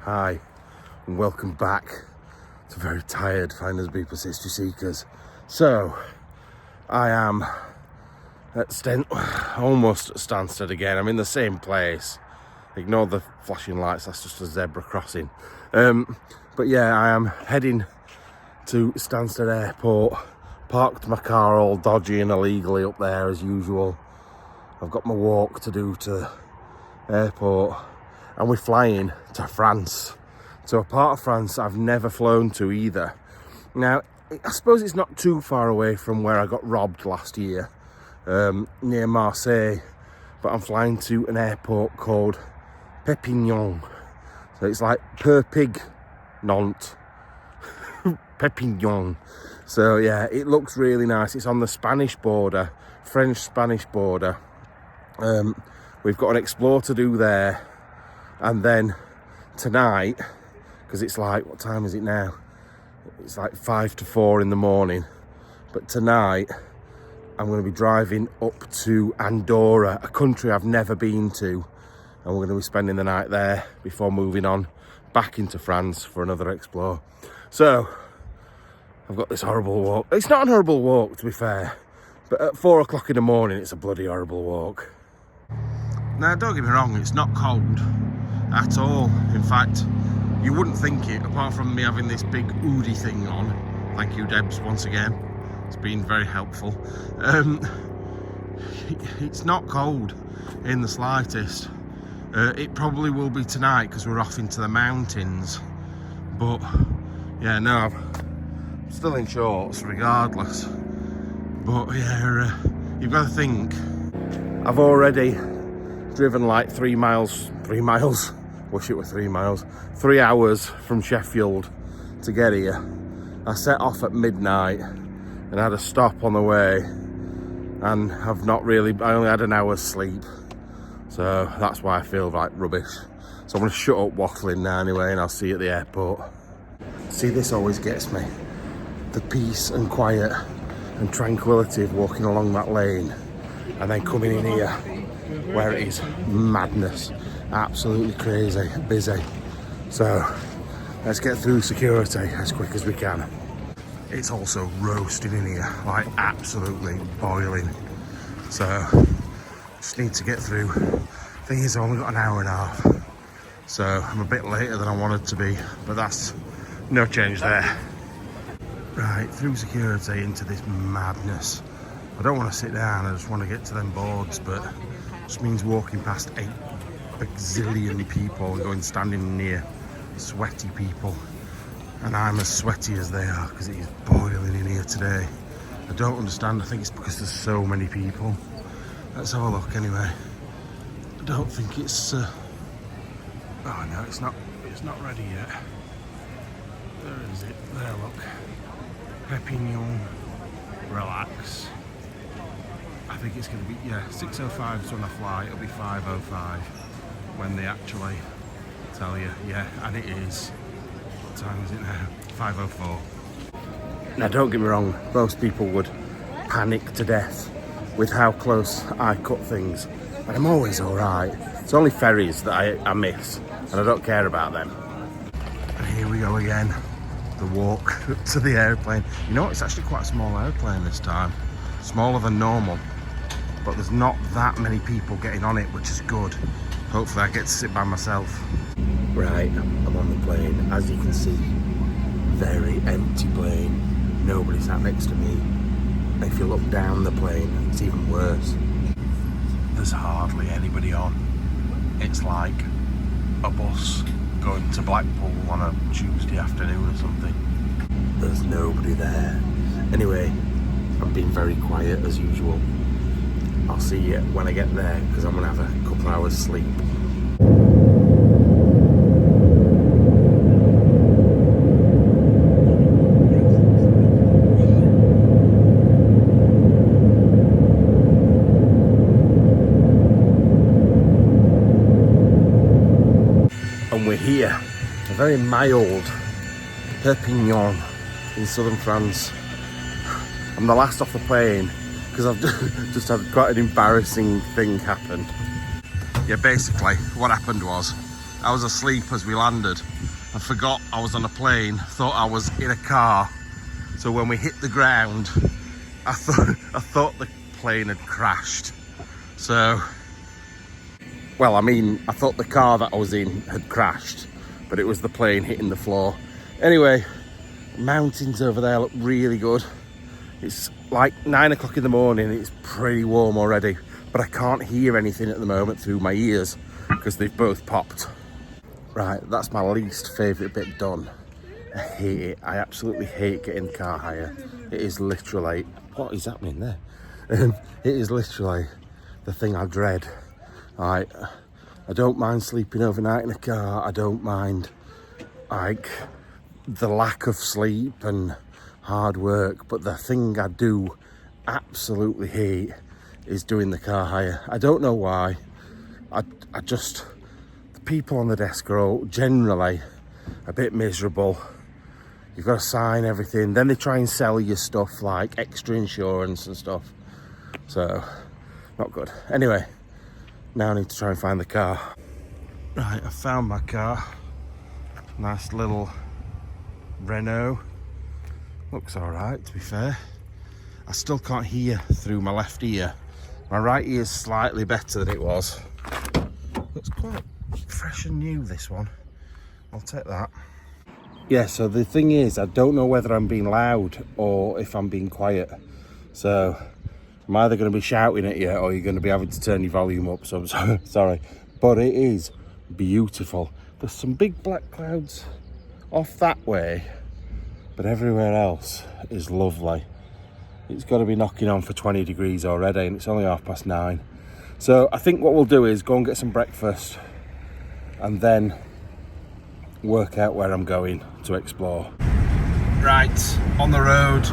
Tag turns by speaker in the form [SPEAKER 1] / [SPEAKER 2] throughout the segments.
[SPEAKER 1] Hi, and welcome back to Very Tired Finders Beepers History Seekers. So, I am at almost at Stansted again. I'm in the same place. Ignore the flashing lights, that's just a zebra crossing. But yeah, I am heading to Stansted Airport. Parked my car all dodgy and illegally up there as usual. I've got my walk to do to the airport. And we're flying to France, to a part of France I've never flown to either. Now, I suppose it's not too far away from where I got robbed last year, near Marseille, but I'm flying to an airport called Perpignan. So it's like Perpignan, Perpignan. So yeah, it looks really nice. It's on the Spanish border, French-Spanish border. We've got an explore to do there. And then tonight, because it's like, what time is it now? It's like 5 to 4 in the morning. But tonight, I'm going to be driving up to Andorra, a country I've never been to. And we're going to be spending the night there before moving on back into France for another explore. So, I've got this horrible walk. It's not an horrible walk, to be fair. But at 4 o'clock in the morning, it's a bloody horrible walk. Now, don't get me wrong, it's not cold at all. In fact, you wouldn't think it, apart from me having this big hoodie thing on. Thank you, Debs, once again. It's been very helpful. It's not cold in the slightest. It probably will be tonight because we're off into the mountains. But, yeah, no, I'm still in shorts regardless. But, yeah, you've got to think. I've already driven like 3 miles, wish it were 3 miles, 3 hours from Sheffield to get here. I set off at midnight and had a stop on the way and have not really, I only had an hour's sleep. So that's why I feel like rubbish. So I'm going to shut up waffling now anyway, and I'll see you at the airport. See, this always gets me. The peace and quiet and tranquility of walking along that lane and then coming in here where it is madness, absolutely crazy, busy. So let's get through security as quick as we can. It's also roasting in here, like absolutely boiling. So just need to get through. Thing is, I've only got an hour and a half, so I'm a bit later than I wanted to be, but that's no change there. Right, through security into this madness. I don't want to sit down, I just want to get to them boards, but just means walking past 8 bazillion people and going standing near sweaty people. And I'm as sweaty as they are because it is boiling in here today. I don't understand, I think it's because there's so many people. Let's have a look anyway. I don't think it's... oh no, it's not ready yet. There is it, there look. Perpignan, relax. I think it's going to be, yeah, 6:05 is when I fly, it'll be 5:05 when they actually tell you, yeah, and it is. What time is it now? 5:04. Now don't get me wrong, most people would panic to death with how close I cut things, and I'm always alright. It's only ferries that I miss, and I don't care about them. And here we go again, the walk to the airplane. You know, it's actually quite a small airplane this time, smaller than normal. But there's not that many people getting on it, which is good. Hopefully I get to sit by myself. Right, I'm on the plane. As you can see, very empty plane. Nobody sat next to me. And if you look down the plane, it's even worse. There's hardly anybody on. It's like a bus going to Blackpool on a Tuesday afternoon or something. There's nobody there. Anyway, I'm being very quiet as usual. I'll see you when I get there because I'm going to have a couple hours sleep. And we're here, a very mild Perpignan in southern France. I'm the last off the plane because I've just had quite an embarrassing thing happen. Yeah, basically what happened was I was asleep as we landed. I forgot I was on a plane, thought I was in a car. So when we hit the ground, I thought the plane had crashed. So, well, I mean, I thought the car that I was in had crashed, but it was the plane hitting the floor. Anyway, mountains over there look really good. It's like 9 o'clock in the morning, it's pretty warm already, but I can't hear anything at the moment through my ears because they've both popped. Right, that's my least favourite bit done. I hate it. I absolutely hate getting car hire. It is literally, what is happening there? It is literally the thing I dread. I don't mind sleeping overnight in a car. I don't mind like the lack of sleep and hard work, but the thing I do absolutely hate is doing the car hire. I don't know why. I just, the people on the desk are all generally a bit miserable. You've got to sign everything, then they try and sell you stuff like extra insurance and stuff, so not good. Anyway, now I need to try and find the car. Right, I found my car. Nice little Renault. Looks all right, to be fair. I still can't hear through my left ear. My right ear is slightly better than it was. Looks quite fresh and new, this one. I'll take that. Yeah, so the thing is, I don't know whether I'm being loud or if I'm being quiet. So I'm either going to be shouting at you or you're going to be having to turn your volume up. So I'm sorry. But it is beautiful. There's some big black clouds off that way, but everywhere else is lovely. It's got to be knocking on for 20 degrees already, and it's only 9:30. So I think what we'll do is go and get some breakfast and then work out where I'm going to explore. Right, on the road.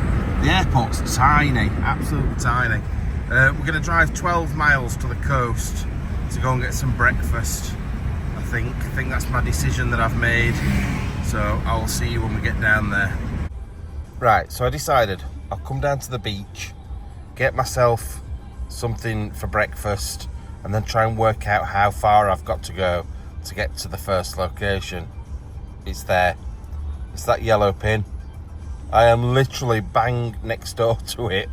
[SPEAKER 1] The airport's tiny, absolutely tiny. We're going to drive 12 miles to the coast to go and get some breakfast. I think that's my decision that I've made. So I'll see you when we get down there. Right, so I decided I'll come down to the beach, get myself something for breakfast, and then try and work out how far I've got to go to get to the first location. It's there. It's that yellow pin. I am literally bang next door to it,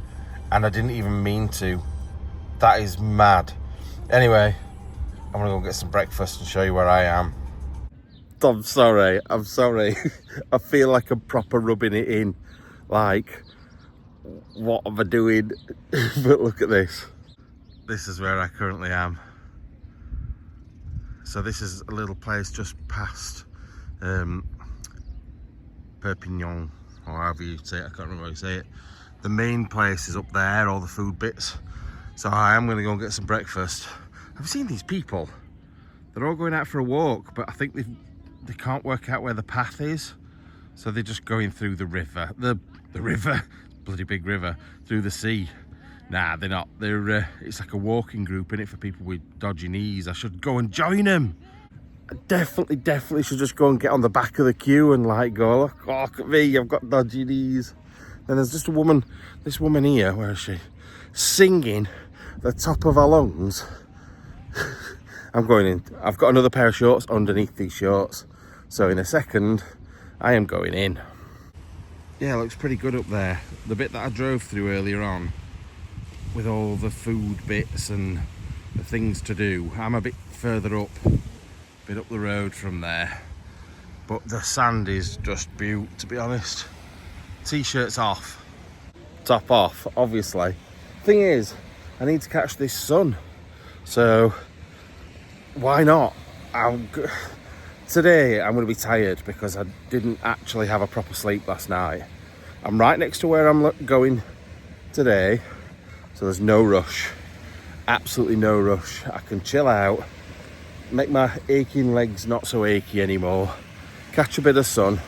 [SPEAKER 1] and I didn't even mean to. That is mad. Anyway, I'm gonna go get some breakfast and show you where I am. I'm sorry. I feel like I'm proper rubbing it in. Like, what am I doing? But look at this. This is where I currently am. So this is a little place just past Perpignan, or however you say it. I can't remember how you say it. The main place is up there, all the food bits. So I am going to go and get some breakfast. I've seen these people. They're all going out for a walk, but I think they can't work out where the path is. So they're just going through the river. The river, bloody big river, through the sea. Nah, they're not. They're it's like a walking group, innit, for people with dodgy knees. I should go and join them. I definitely should just go and get on the back of the queue and like go, look at me, I've got dodgy knees. Then there's just a woman, this woman here, where is she? Singing at the top of her lungs. I'm going in. I've got another pair of shorts underneath these shorts. So in a second, I am going in. Yeah, it looks pretty good up there. The bit that I drove through earlier on, with all the food bits and the things to do, I'm a bit further up, a bit up the road from there. But the sand is just beaut, to be honest. T-shirts off, top off, obviously. Thing is, I need to catch this sun, so why not? Today I'm going to be tired because I didn't actually have a proper sleep last night. I'm right next to where I'm going today, so there's no rush, absolutely no rush. I can chill out, make my aching legs not so achy anymore, catch a bit of sun,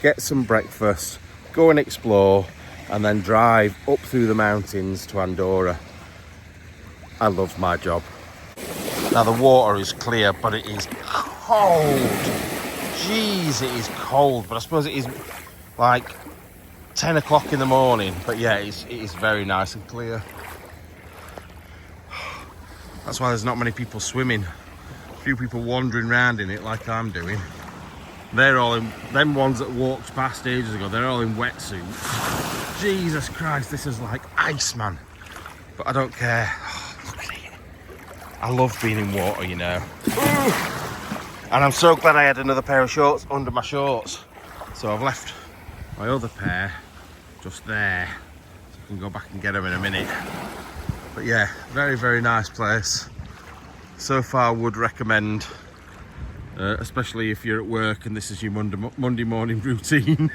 [SPEAKER 1] get some breakfast, go and explore, and then drive up through the mountains to Andorra. I love my job. Now the water is clear, but it is cold. Jeez, it is cold, but I suppose it is like 10 o'clock in the morning. But yeah, it is very nice and clear. That's why there's not many people swimming. few people wandering around in it like I'm doing. They're all in, them ones that walked past ages ago, they're all in wetsuits. Jesus Christ, this is like ice, man. But I don't care. Oh, look at it. I love being in water, you know. And I'm so glad I had another pair of shorts under my shorts. So I've left my other pair just there. So I can go back and get them in a minute. But yeah, very, very nice place. So far, would recommend, especially if you're at work and this is your Monday morning routine.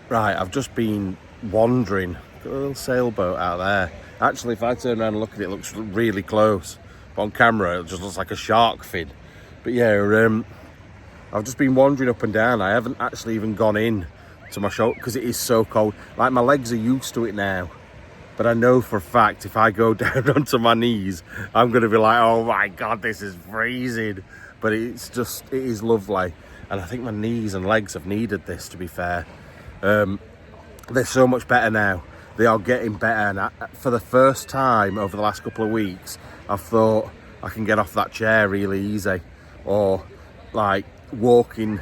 [SPEAKER 1] Right, I've just been wandering. Got a little sailboat out there. Actually, if I turn around and look at it, it looks really close. But on camera, it just looks like a shark fin. But yeah, I've just been wandering up and down. I haven't actually even gone in to my shop because it is so cold. Like, my legs are used to it now. But I know for a fact if I go down onto my knees, I'm going to be like, oh my God, this is freezing. But it is lovely. And I think my knees and legs have needed this, to be fair. They're so much better now. They are getting better. And for the first time over the last couple of weeks, I've thought I can get off that chair really easy. Or like walking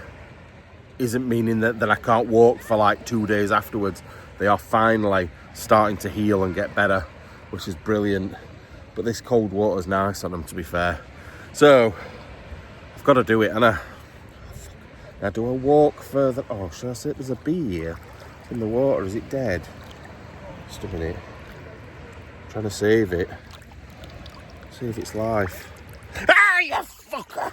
[SPEAKER 1] isn't meaning that I can't walk for like 2 days afterwards. They are finally starting to heal and get better, which is brilliant. But this cold water's nice on them, to be fair. So I've got to do it, and now do I walk further? Oh, should I say there's a bee here in the water? Is it dead? Just a minute. I'm trying to save it. Save its life. Ah, you fucker!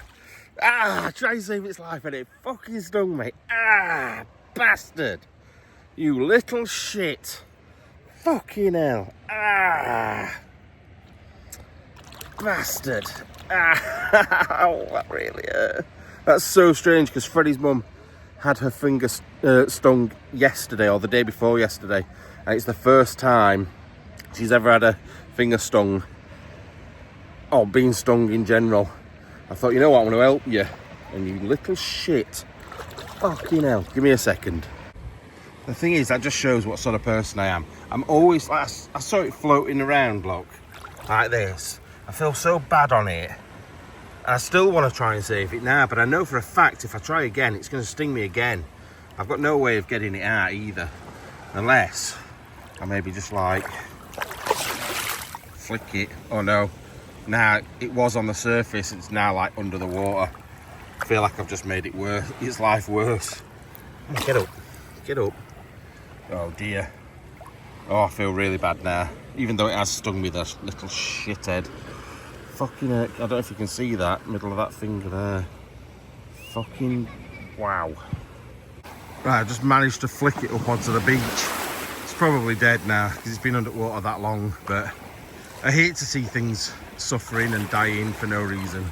[SPEAKER 1] Ah, try to save its life and it fucking stung me. Ah, bastard! You little shit. Fucking hell. Ah. Bastard. Ah. Oh, that really hurt. That's so strange because Freddie's mum had her finger stung yesterday or the day before yesterday. And it's the first time she's ever had a finger stung. Or been stung in general. I thought, you know what, I'm going to help you. And you little shit. Fucking hell. Give me a second. The thing is, that just shows what sort of person I am. I'm always, like, I saw it floating around, look, like this. I feel so bad on it. And I still want to try and save it now, but I know for a fact if I try again, it's going to sting me again. I've got no way of getting it out either. Unless I maybe just like flick it. Oh no. Now, it was on the surface, it's now like under the water. I feel like I've just made it worse, its life worse. Get up, get up. Oh dear. Oh, I feel really bad now. Even though it has stung me, this little shithead. Fucking heck. I don't know if you can see that, middle of that finger there. Fucking wow. Right, I just managed to flick it up onto the beach. It's probably dead now, because it's been underwater that long, but I hate to see things suffering and dying for no reason.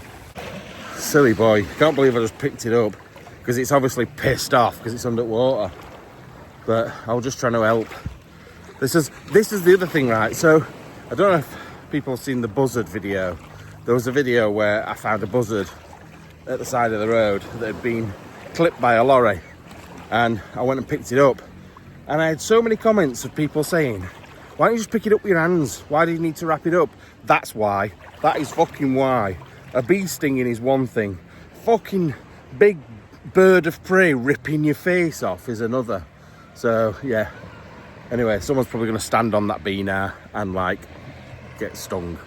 [SPEAKER 1] Silly boy. Can't believe I just picked it up, because it's obviously pissed off because it's underwater. But I was just trying to help. This is the other thing, right? So I don't know if people have seen the buzzard video. There was a video where I found a buzzard at the side of the road that had been clipped by a lorry, and I went and picked it up, and I had so many comments of people saying, why don't you just pick it up with your hands? Why do you need to wrap it up? That's why. That is fucking why. A bee stinging is one thing. Fucking big bird of prey ripping your face off is another. So yeah, anyway, someone's probably going to stand on that bee now and like get stung.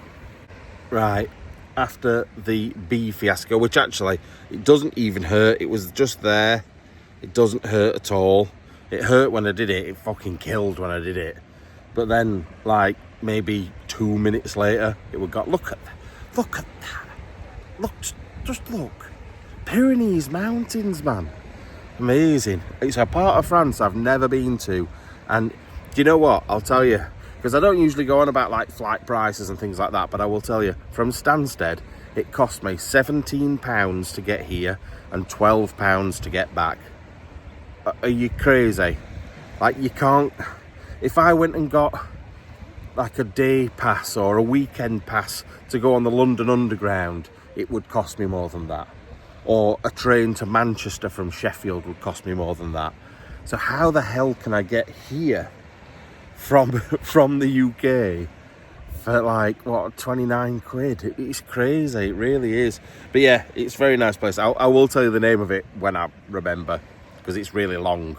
[SPEAKER 1] Right, after the bee fiasco, which actually it doesn't even hurt, it was just there, it doesn't hurt at all. It hurt when I did it, it fucking killed when I did it, but then like maybe 2 minutes later it would go, look at that, look, just look, Pyrenees Mountains, man. Amazing. It's a part of France I've never been to, and do you know what, I'll tell you, because I don't usually go on about like flight prices and things like that, but I will tell you, from Stansted it cost me £17 to get here and £12 to get back. Are you crazy? Like, you can't, if I went and got like a day pass or a weekend pass to go on the London Underground, it would cost me more than that. Or a train to Manchester from Sheffield would cost me more than that. So how the hell can I get here from the UK for like, what, 29 quid. It's crazy, it really is. But yeah, it's a very nice place. I will tell you the name of it when I remember, because it's really long.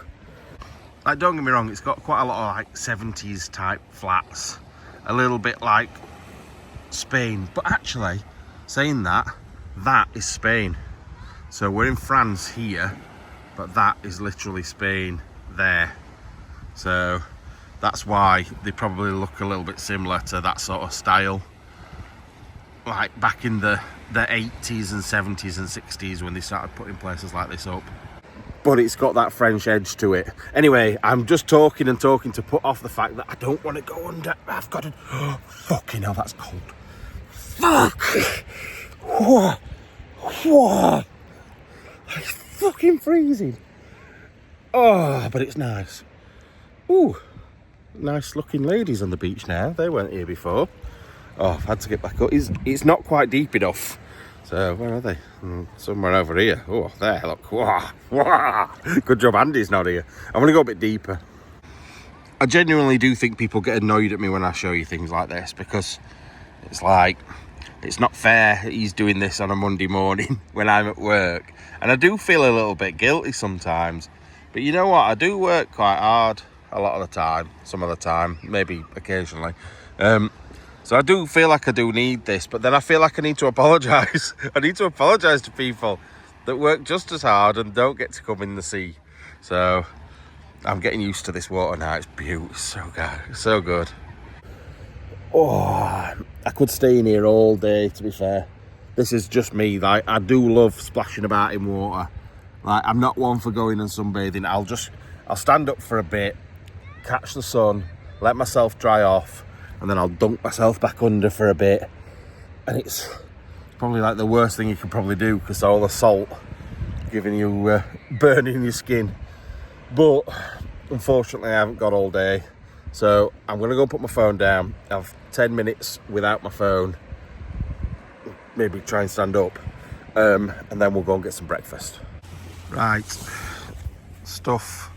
[SPEAKER 1] Like, don't get me wrong, it's got quite a lot of like 70s type flats, a little bit like Spain. But actually, saying that, that is Spain. So we're in France here, but that is literally Spain there. So that's why they probably look a little bit similar to that sort of style, like back in the 80s and 70s and 60s when they started putting places like this up. But it's got that French edge to it. Anyway, I'm just talking and talking to put off the fact that I don't want to go under. I've got to... Oh, fucking hell, that's cold. Fuck! Whoa. Whoa. It's fucking freezing. Oh, but it's nice. Ooh, nice looking ladies on the beach now. They weren't here before. Oh, I've had to get back up. It's not quite deep enough. So, where are they? Somewhere over here. Oh, there, look. Wah, wah. Good job Andy's not here. I'm going to go a bit deeper. I genuinely do think people get annoyed at me when I show you things like this, because it's like, it's not fair he's doing this on a Monday morning when I'm at work. And I do feel a little bit guilty sometimes. But you know what? I do work quite hard a lot of the time. Some of the time. Maybe occasionally. So I do feel like I do need this, but then I feel like I need to apologise. I need to apologise to people that work just as hard and don't get to come in the sea. So I'm getting used to this water now. It's beautiful. It's so good. It's so good. Oh, I could stay in here all day, to be fair. This is just me. Like, I do love splashing about in water. Like, I'm not one for going and sunbathing. I'll stand up for a bit, catch the sun, let myself dry off, and then I'll dunk myself back under for a bit. And it's probably like the worst thing you can probably do, because all the salt giving you, burning your skin. But unfortunately I haven't got all day. So I'm going to go put my phone down, have 10 minutes without my phone, maybe try and stand up, and then we'll go and get some breakfast. Right, stuff.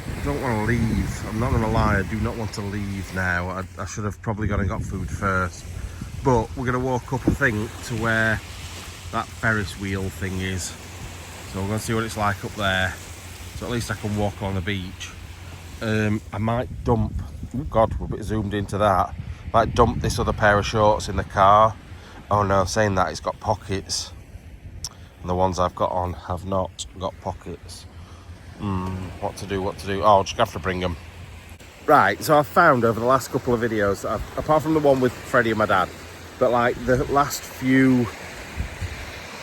[SPEAKER 1] I don't want to leave. I'm not going to lie, I do not want to leave now. I should have probably gone and got food first. But we're going to walk up, I think, to where that Ferris wheel thing is. So we're going to see what it's like up there. So at least I can walk on the beach. I might dump... Oh God, we're a bit zoomed into that. Might dump this other pair of shorts in the car. Oh no, saying that, it's got pockets. And the ones I've got on have not got pockets. What to do? Oh, I'll just have to bring them. Right, so I've found over the last couple of videos, apart from the one with Freddie and my dad, but like the last few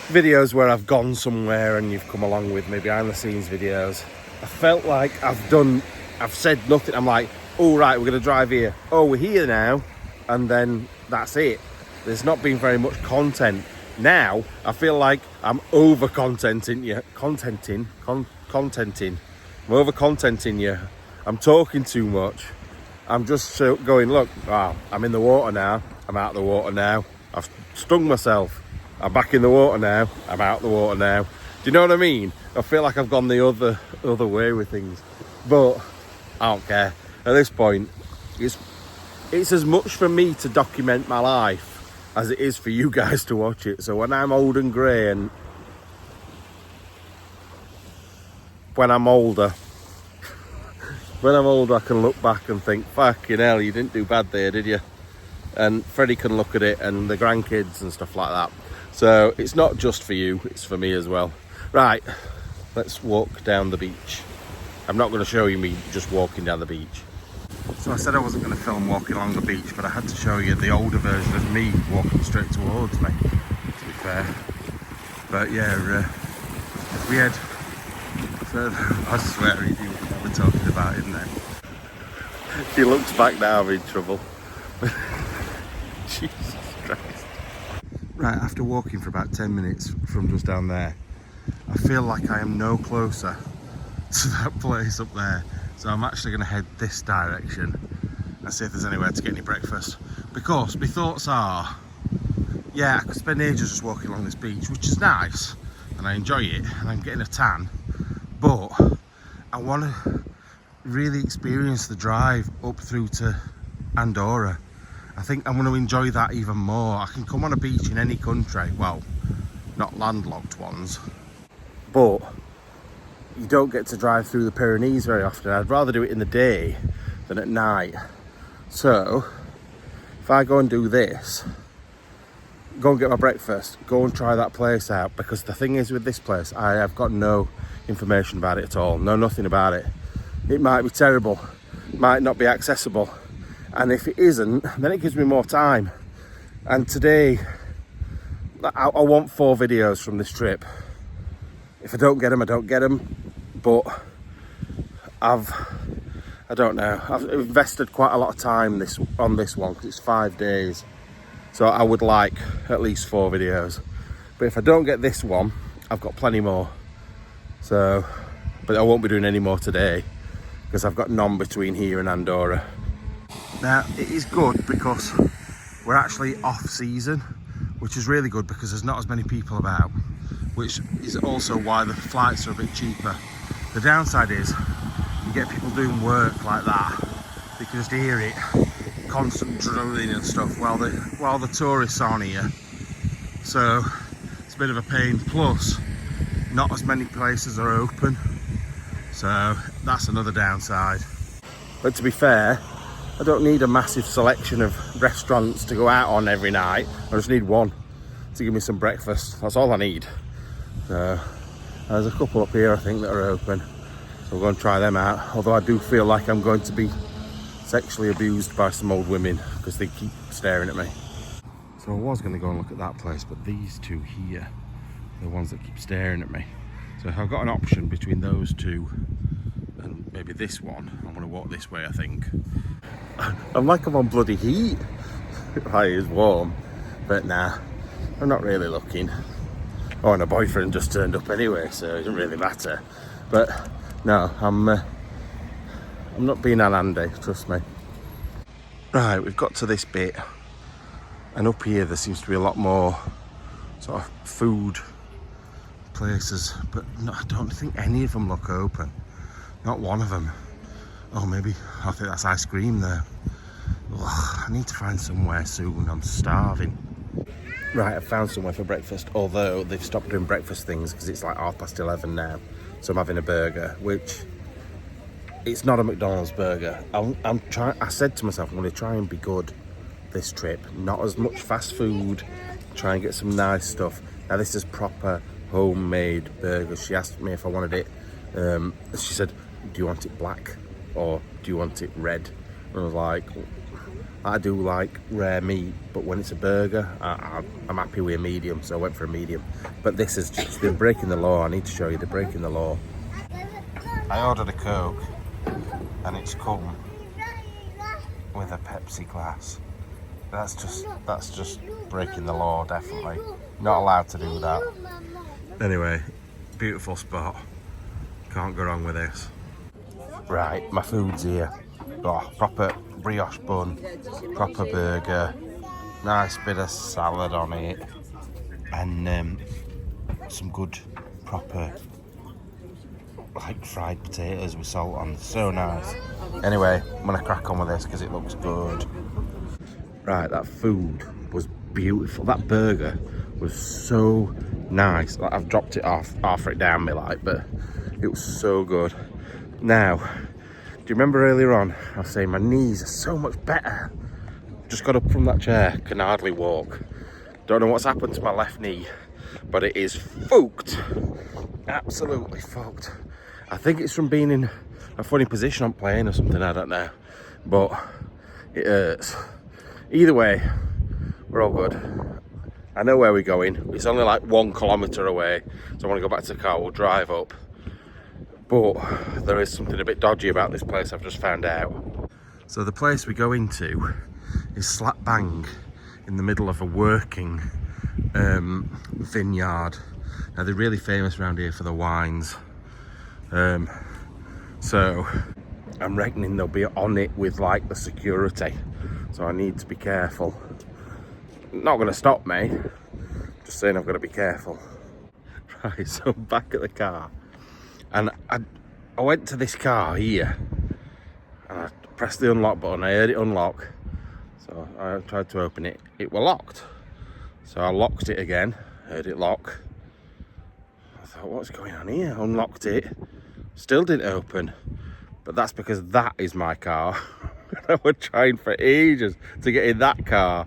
[SPEAKER 1] videos where I've gone somewhere and you've come along with me, behind the scenes videos, I felt like I've said nothing. I'm like, oh right, we're going to drive here. Oh, we're here now. And then that's it. There's not been very much content. Now, I feel like I'm over-contenting you. Contenting. I'm over-contenting you. I'm talking too much. I'm just going, look, wow, I'm in the water now. I'm out of the water now. I've stung myself. I'm back in the water now. I'm out of the water now. Do you know what I mean? I feel like I've gone the other way with things. But I don't care. At this point, it's as much for me to document my life as it is for you guys to watch it. So when I'm old and grey, and when I'm older, I can look back and think, fucking hell, you didn't do bad there, did you? And Freddie can look at it, and the grandkids and stuff like that. So it's not just for you, it's for me as well. Right, let's walk down the beach. I'm not going to show you me just walking down the beach. So I said I wasn't going to film walking along the beach, but I had to show you the older version of me walking straight towards me, to be fair. But yeah, we had further. I swear he knew what we were talking about, isn't it? He looks back now, I'm in trouble. Jesus Christ. Right, after walking for about 10 minutes from just down there, I feel like I am no closer to that place up there. So I'm actually going to head this direction and see if there's anywhere to get any breakfast. Because my thoughts are, yeah, I could spend ages just walking along this beach, which is nice, and I enjoy it, and I'm getting a tan. But I want to really experience the drive up through to Andorra. I think I'm going to enjoy that even more. I can come on a beach in any country, well, not landlocked ones, but you don't get to drive through the Pyrenees very often. I'd rather do it in the day than at night. So if I go and do this, go and get my breakfast, go and try that place out, because the thing is with this place, I have got no information about it at all, know nothing about it. It might be terrible, might not be accessible, and if it isn't, then it gives me more time. And today I want 4 videos from this trip. If I don't get them, I don't get them, but I don't know, I've invested quite a lot of time on this one, because it's 5 days, so I would like at least 4 videos. But if I don't get this one, I've got plenty more. So, but I won't be doing any more today because I've got none between here and Andorra. Now, it is good because we're actually off season, which is really good because there's not as many people about, which is also why the flights are a bit cheaper. The downside is you get people doing work like that. You can just hear it, constant drilling and stuff while the tourists aren't here. So it's a bit of a pain. Plus, not as many places are open, so that's another downside. But to be fair, I don't need a massive selection of restaurants to go out on every night. I just need one to give me some breakfast. That's all I need. So there's a couple up here I think that are open, so we're going to try them out. Although I do feel like I'm going to be sexually abused by some old women because they keep staring at me. So I was going to go and look at that place, but these two here, the ones that keep staring at me. So if I've got an option between those two and maybe this one, I'm going to walk this way, I think. I'm like I'm on bloody heat. Right, it's warm, but nah, I'm not really looking. Oh, and a boyfriend just turned up anyway, so it doesn't really matter. But no, I'm not being an Andy, trust me. Right, we've got to this bit, and up here there seems to be a lot more sort of food places, but no, I don't think any of them look open. Not one of them. Oh, maybe, I think that's ice cream there. Ugh, I need to find somewhere soon, I'm starving. Right, I've found somewhere for breakfast, although they've stopped doing breakfast things because it's like 11:30 now. So I'm having a burger, which it's not a McDonald's burger. I said to myself, I'm going to try and be good this trip. Not as much fast food, try and get some nice stuff. Now this is proper homemade burgers. She asked me if I wanted it. She said, do you want it black or do you want it red? And I was like, I do like rare meat, but when it's a burger, I'm happy with a medium, so I went for a medium. But this is just, they're breaking the law. I need to show you, they're breaking the law. I ordered a Coke and it's come with a Pepsi glass. That's just breaking the law, definitely. Not allowed to do that. Anyway, beautiful spot. Can't go wrong with this. Right, my food's here. Oh, proper brioche bun, proper burger, nice bit of salad on it, and some good proper like fried potatoes with salt on. So nice. Anyway, I'm gonna crack on with this because it looks good. Right, that food was beautiful. That burger was so nice. Like, I've dropped it off, half it down me like, but it was so good. Now, do you remember earlier on I was saying my knees are so much better? Just got up from that chair, can hardly walk. Don't know what's happened to my left knee, but it is fucked. Absolutely fucked. I think it's from being in a funny position on plane or something, I don't know. But it hurts. Either way, we're all good. I know where we're going. It's only like 1 kilometre away, so I want to go back to the car, we'll drive up. But there is something a bit dodgy about this place, I've just found out. So the place we go into is slap bang in the middle of a working vineyard. Now they're really famous around here for the wines. So I'm reckoning they'll be on it with like the security. So I need to be careful. Not gonna stop me, just saying I've got to be careful. Right, so I'm back at the car. And I went to this car here and I pressed the unlock button, I heard it unlock. So I tried to open it, it was locked. So I locked it again, heard it lock. I thought, what's going on here? Unlocked it, still didn't open. But that's because that is my car. I was trying for ages to get in that car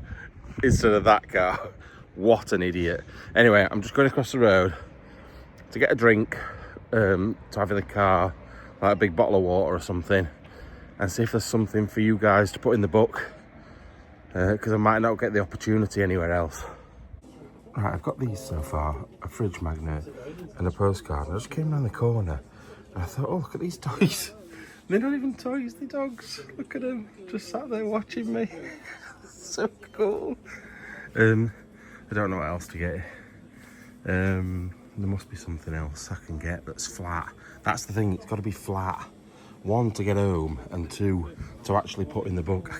[SPEAKER 1] instead of that car. What an idiot. Anyway, I'm just going across the road to get a drink, to have in the car, like a big bottle of water or something, and see if there's something for you guys to put in the book, because I might not get the opportunity anywhere else. Right, I've got these so far, a fridge magnet and a postcard. And I just came around the corner and I thought, oh, look at these toys. They're not even toys, they're dogs. Look at them, just sat there watching me. So cool. I don't know what else to get. There must be something else I can get that's flat. That's the thing, it's got to be flat. One, to get home, and two, to actually put in the book. I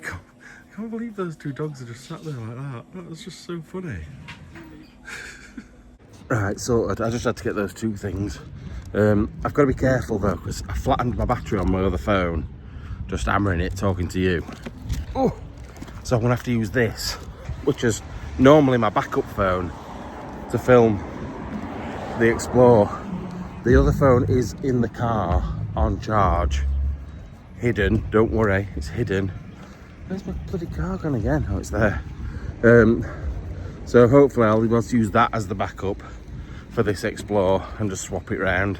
[SPEAKER 1] can't believe those two dogs are just sat there like that. That was just so funny. Right, sorted. I just had to get those two things. I've got to be careful though, because I flattened my battery on my other phone, just hammering it, talking to you. Oh, so I'm gonna have to use this, which is normally my backup phone, to film the Explore. The other phone is in the car on charge, hidden. Don't worry, it's hidden. Where's my bloody car gone again? Oh, it's there. So hopefully I'll be able to use that as the backup for this Explore and just swap it round.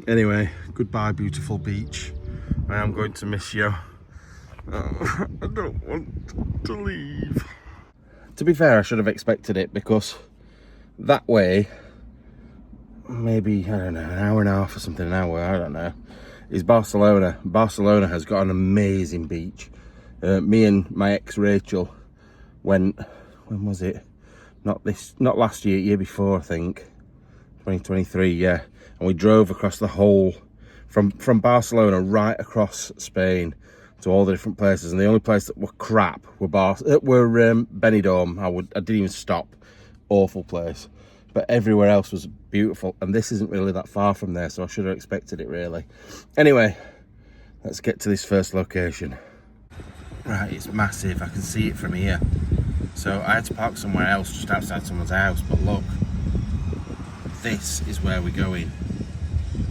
[SPEAKER 1] Anyway, goodbye beautiful beach. I am going to miss you. Oh, I don't want to leave. To be fair, I should have expected it, because that way, maybe, I don't know, an hour and a half or something, an hour, I don't know, is Barcelona. Barcelona has got an amazing beach. Me and my ex Rachel went, when was it? Not last year, year before, I think. 2023, yeah. And we drove across the whole, from Barcelona right across Spain to all the different places. And the only place that were crap were Benidorm. I didn't even stop. Awful place. But everywhere else was beautiful. And this isn't really that far from there, so I should have expected it, really. Anyway, let's get to this first location. Right, it's massive. I can see it from here. So I had to park somewhere else, just outside someone's house, but look, this is where we're going.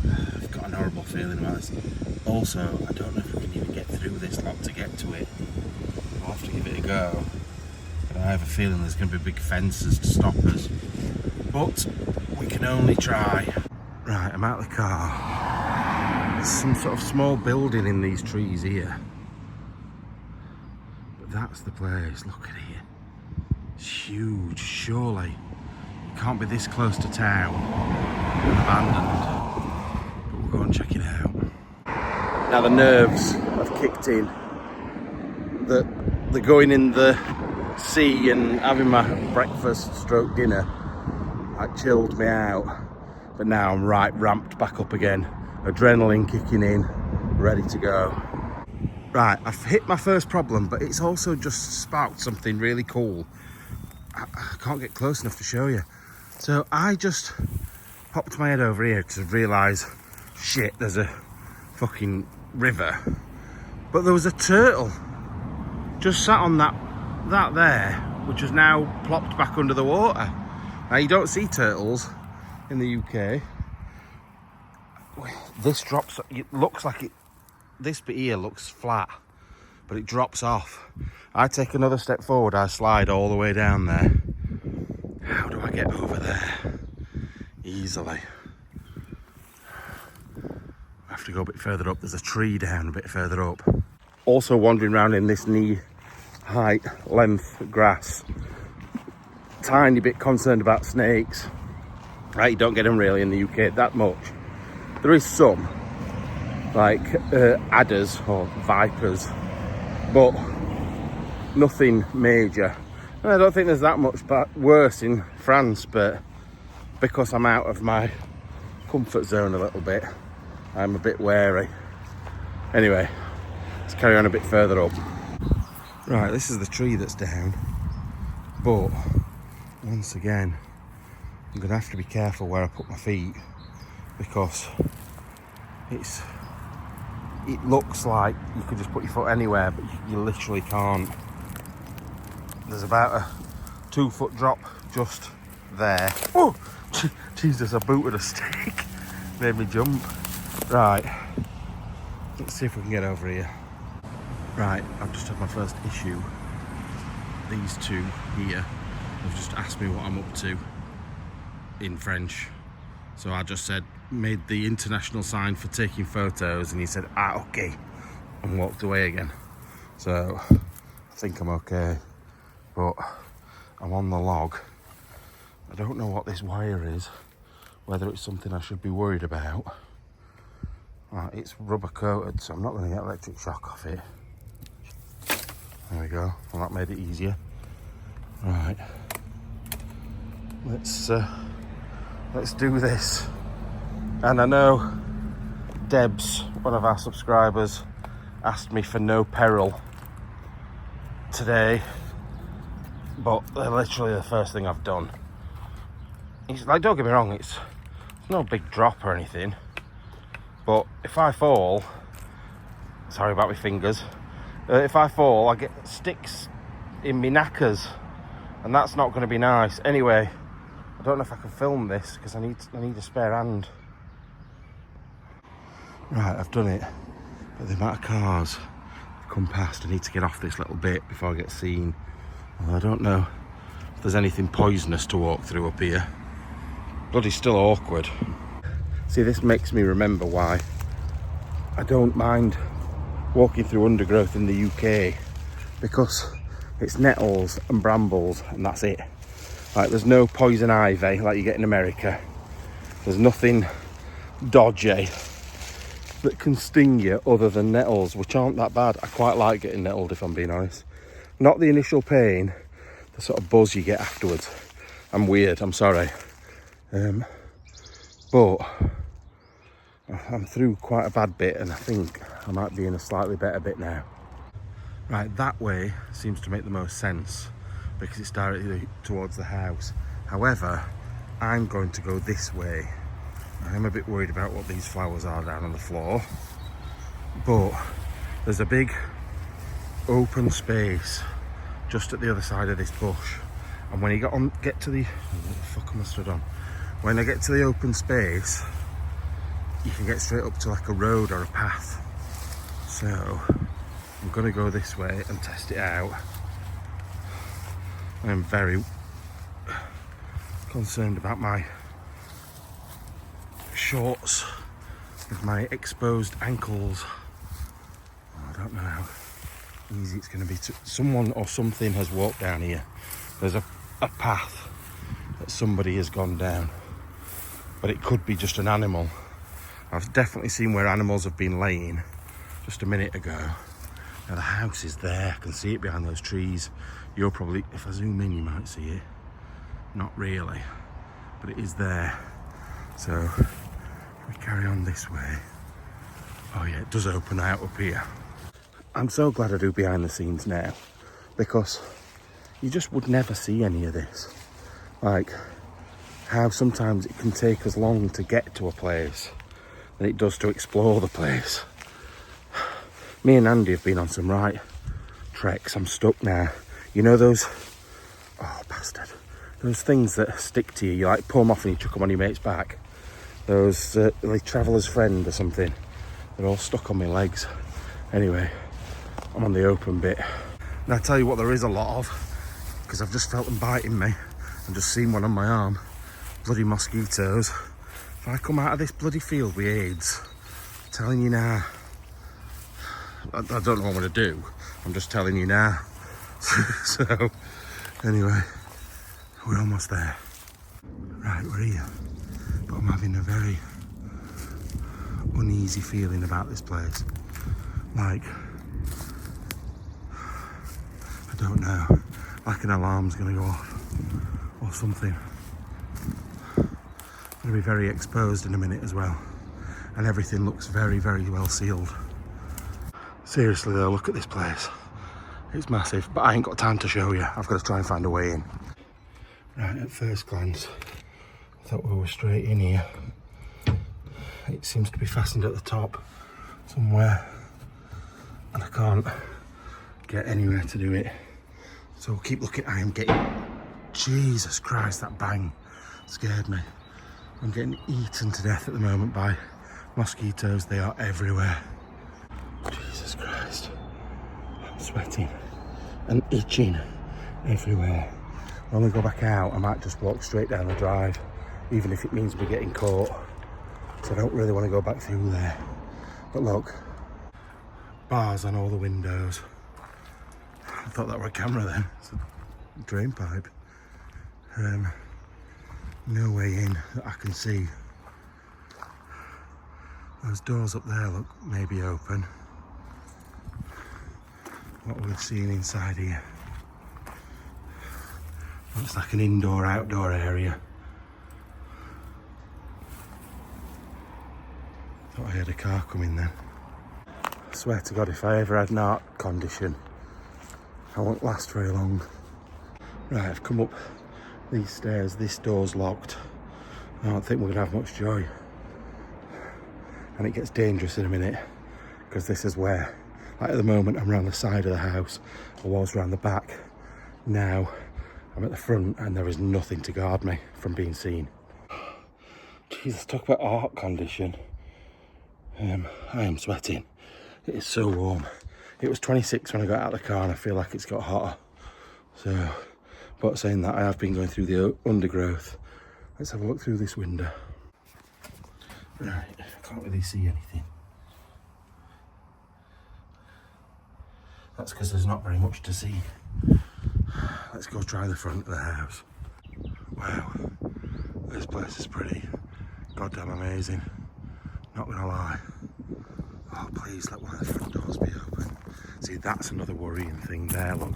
[SPEAKER 1] I've got an horrible feeling about this. Also, I don't know if we can even get through this lot to get to it. I'll have to give it a go. But I have a feeling there's going to be big fences to stop us. But we can only try. Right, I'm out of the car. There's some sort of small building in these trees here. But that's the place, look at it. It's huge, surely. It can't be this close to town and abandoned. But we'll go and check it out. Now the nerves have kicked in. The going in the sea and having my breakfast stroke dinner, that chilled me out. But now I'm right ramped back up again. Adrenaline kicking in, ready to go. Right, I've hit my first problem, but it's also just sparked something really cool. I can't get close enough to show you. So I just popped my head over here to realise, shit, there's a fucking river. But there was a turtle just sat on that there, which has now plopped back under the water. Now you don't see turtles in the UK. This drops, it looks like it, this bit here looks flat, but it drops off. I take another step forward, I slide all the way down there. How do I get over there? Easily. I have to go a bit further up. There's a tree down a bit further up. Also wandering around in this knee height, length grass. Tiny bit concerned about snakes. Right, you don't get them really in the UK that much. There is some, like adders or vipers, but nothing major. And I don't think there's that much worse in France, but because I'm out of my comfort zone a little bit, I'm a bit wary. Anyway, let's carry on a bit further up. Right, this is the tree that's down, but once again, I'm gonna have to be careful where I put my feet, because it looks like you could just put your foot anywhere, but you literally can't. there's about a 2-foot drop just there. Oh, Jesus, I booted a stick. Made me jump. Right, let's see if we can get over here. Right, I've just had my first issue. These two here have just asked me what I'm up to in French. So I just said, made the international sign for taking photos, and he said, okay, and walked away again. So I think I'm okay, but I'm on the log. I don't know what this wire is, whether it's something I should be worried about. It's rubber coated, so I'm not going to get electric shock off it. There we go. Well, that made it easier. Right. Let's do this. And I know Debs, one of our subscribers, asked me for no peril today, but they're literally the first thing I've done. It's like, don't get me wrong, it's no big drop or anything, but if I fall, sorry about my fingers, if I fall, I get sticks in my knackers, and that's not going to be nice. Anyway, I don't know if I can film this because I need a spare hand. Right, I've done it, but the amount of cars have come past, I need to get off this little bit before I get seen. Well, I don't know if there's anything poisonous to walk through up here. Bloody still awkward. See, this makes me remember why I don't mind walking through undergrowth in the UK, because it's nettles and brambles and that's it. Like, there's no poison ivy like you get in America. There's nothing dodgy that can sting you other than nettles, which aren't that bad. I quite like getting nettled, if I'm being honest. Not the initial pain, the sort of buzz you get afterwards. I'm weird, I'm sorry. But I'm through quite a bad bit, and I think I might be in a slightly better bit now. Right, that way seems to make the most sense because it's directly towards the house. However, I'm going to go this way. I'm a bit worried about what these flowers are down on the floor, but there's a big open space just at the other side of this bush, and when you get to the what the fuck am I stood on? When I get to the open space, you can get straight up to like a road or a path. So I'm gonna go this way and test it out. I'm very concerned about my shorts with my exposed ankles. I don't know how easy it's going to be to... Someone or something has walked down here. There's a path that somebody has gone down, but it could be just an animal. I've definitely seen where animals have been laying just a minute ago. Now the house is there, I can see it behind those trees. You'll probably, if I zoom in, you might see it. Not really, but it is there. So if we carry on this way, oh yeah, it does open out up here. I'm so glad I do behind the scenes now, because you just would never see any of this. Like how sometimes it can take as long to get to a place than it does to explore the place. Me and Andy have been on some right treks. I'm stuck now. You know those, oh bastard, those things that stick to you, you like pull them off and you chuck them on your mate's back. Those like traveller's friend or something. They're all stuck on my legs. Anyway, I'm on the open bit. And I tell you what there is a lot of, because I've just felt them biting me. I've just seen one on my arm. Bloody mosquitoes. If I come out of this bloody field with AIDS, I'm telling you now, I don't know what I'm going to do. I'm just telling you now. So, anyway, we're almost there. Right, we're here. But I'm having a very uneasy feeling about this place. Like, I don't know, like an alarm's going to go off or something. I'm going to be very exposed in a minute as well. And everything looks very, very well sealed. Seriously though, look at this place. It's massive, but I ain't got time to show you. I've got to try and find a way in. Right, at first glance, I thought we were straight in here. It seems to be fastened at the top somewhere, and I can't get anywhere to do it. So we'll keep looking. I am getting, Jesus Christ, that bang scared me. I'm getting eaten to death at the moment by mosquitoes. They are everywhere. Jesus Christ. I'm sweating and itching everywhere. When we go back out, I might just walk straight down the drive, even if it means we're getting caught. So I don't really want to go back through there. But look, bars on all the windows. I thought that were a camera then. It's a drain pipe. No way in that I can see. Those doors up there look maybe open. What we're seeing inside here. Looks like an indoor-outdoor area. Thought I heard a car coming then. I swear to God, if I ever had an heart condition, I won't last very long. Right, I've come up these stairs. This door's locked. I don't think we're gonna have much joy. And it gets dangerous in a minute, because this is where, like at the moment, I'm around the side of the house. I was around the back. Now I'm at the front and there is nothing to guard me from being seen. Jesus, talk about a heart condition. I am sweating. It is so warm. It was 26 when I got out of the car and I feel like it's got hotter. So, but saying that, I have been going through the undergrowth. Let's have a look through this window. Right, I can't really see anything. That's because there's not very much to see. Let's go try the front of the house. Wow, this place is pretty goddamn amazing. Not gonna lie. Oh, please let one of the front doors be open. See, that's another worrying thing there, look.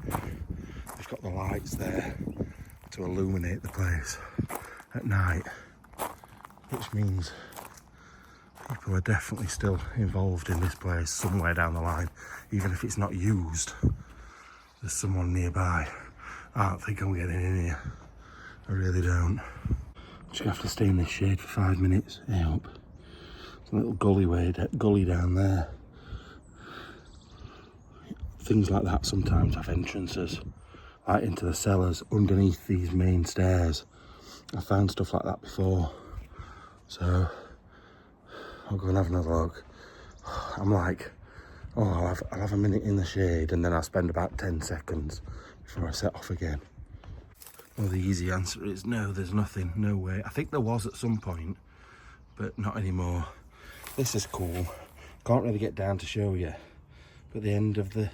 [SPEAKER 1] They've got the lights there to illuminate the place at night, which means people are definitely still involved in this place somewhere down the line. Even if it's not used, there's someone nearby. I don't think I'm getting in here. I really don't. Just gonna have to stay in this shade for 5 minutes. Hey up. There's a little gully down there. Things like that sometimes have entrances, like into the cellars underneath these main stairs. I found stuff like that before. So I'll go and have another look. I'm like, oh, I'll have a minute in the shade and then I'll spend about 10 seconds before I set off again. Well, the easy answer is no, there's nothing, no way. I think there was at some point, but not anymore. This is cool. Can't really get down to show you, but the end of the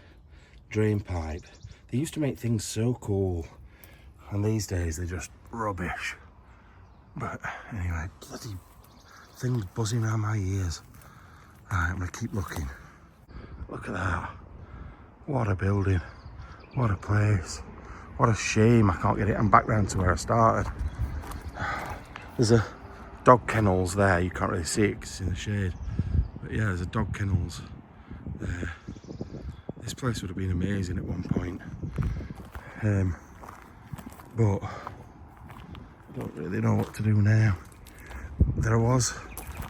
[SPEAKER 1] drain pipe. They used to make things so cool, and these days they're just rubbish. But anyway, bloody things buzzing around my ears. Right, I'm gonna keep looking. Look at that. What a building. What a place. What a shame I can't get it. I'm back round to where I started. There's a dog kennels there. You can't really see it because it's in the shade. But yeah, there's a dog kennels there. This place would have been amazing at one point. But I don't really know what to do now. There was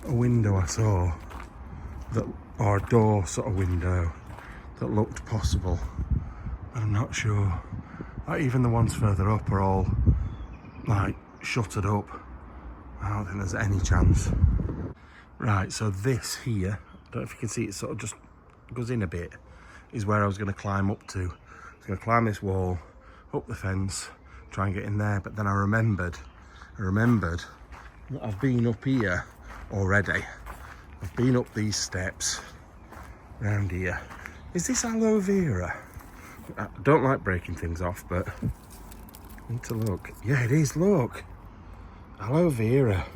[SPEAKER 1] a window I saw, that, or a door sort of window, that looked possible. But I'm not sure. Like, even the ones further up are all like shuttered up. I don't think there's any chance. Right, so this here, I don't know if you can see, it sort of just goes in a bit, is where I was going to climb up to. I was going to climb this wall, up the fence, try and get in there, but then I remembered that I've been up here already. I've been up these steps round here. Is this aloe vera? I don't like breaking things off, but I need to look. Yeah, it is, look. Aloe vera.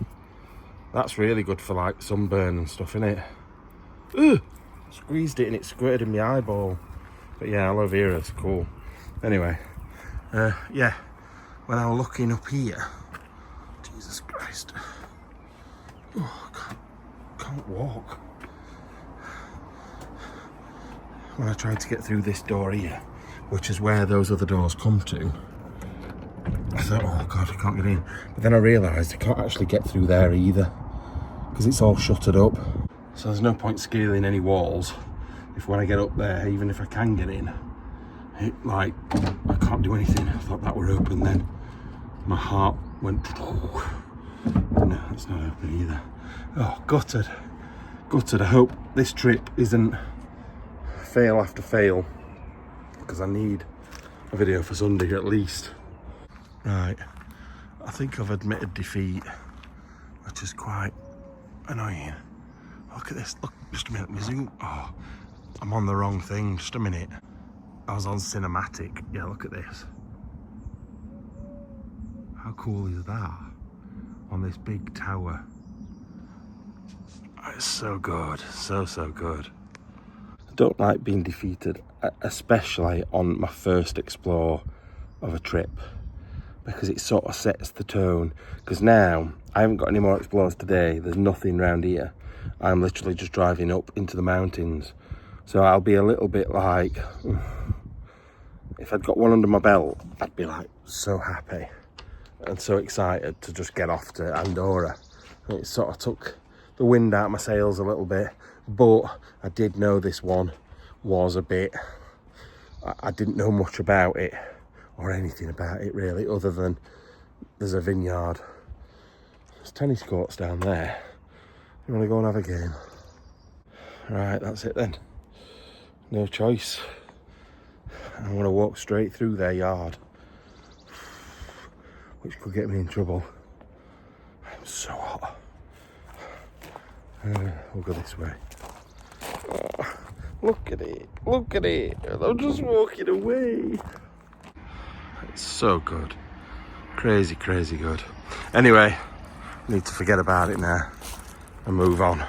[SPEAKER 1] That's really good for like sunburn and stuff, innit? Ugh! Squeezed it and it squirted in my eyeball. But yeah, aloe vera is cool. Anyway, yeah, when I was looking up here, Jesus Christ. Oh, I can't walk. When I tried to get through this door here, which is where those other doors come to, I thought, oh God, I can't get in. But then I realised I can't actually get through there either, because it's all shuttered up. So there's no point scaling any walls if when I get up there, even if I can get in, it, like, I can't do anything. I thought that were open then. My heart went, no, it's not open either. Oh, gutted. Gutted. I hope this trip isn't fail after fail, because I need a video for Sunday at least. Right, I think I've admitted defeat, which is quite annoying. Look at this, look, just a minute, me zoom. Oh, I'm on the wrong thing, just a minute. I was on cinematic. Yeah, look at this. How cool is that? On this big tower. It's so good, so good. I don't like being defeated, especially on my first explore of a trip, because it sort of sets the tone. Because now, I haven't got any more explores today, there's nothing around here. I'm literally just driving up into the mountains. So I'll be a little bit like, if I'd got one under my belt, I'd be like so happy and so excited to just get off to Andorra. And it sort of took the wind out of my sails a little bit, but I did know this one was a bit, I didn't know much about it or anything about it really, other than there's a vineyard. There's tennis courts down there. You want to go and have a game? Right, that's it then. No choice. I'm going to walk straight through their yard, which could get me in trouble. I'm so hot. We'll go this way. Oh, look at it, look at it. I'm just walking away. It's so good. Crazy, crazy good. Anyway, need to forget about it now and move on.